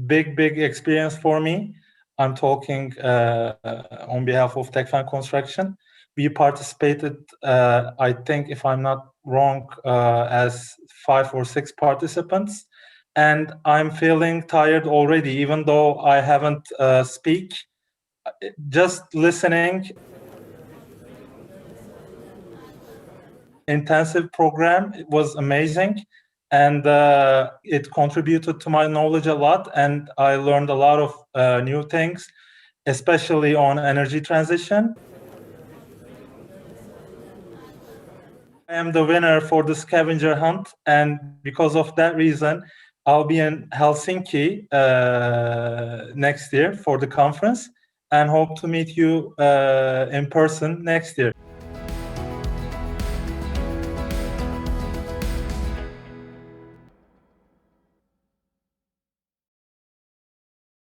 big experience for me. I'm talking on behalf of Tekfen Construction. We participated, I think, if I'm not wrong, as 5 or 6 participants. And I'm feeling tired already, even though I haven't speak. Just listening. Intensive program. It was amazing. And it contributed to my knowledge a lot. And I learned a lot of new things, especially on energy transition. I am the winner for the scavenger hunt, and because of that reason, I'll be in Helsinki next year for the conference, and hope to meet you in person next year.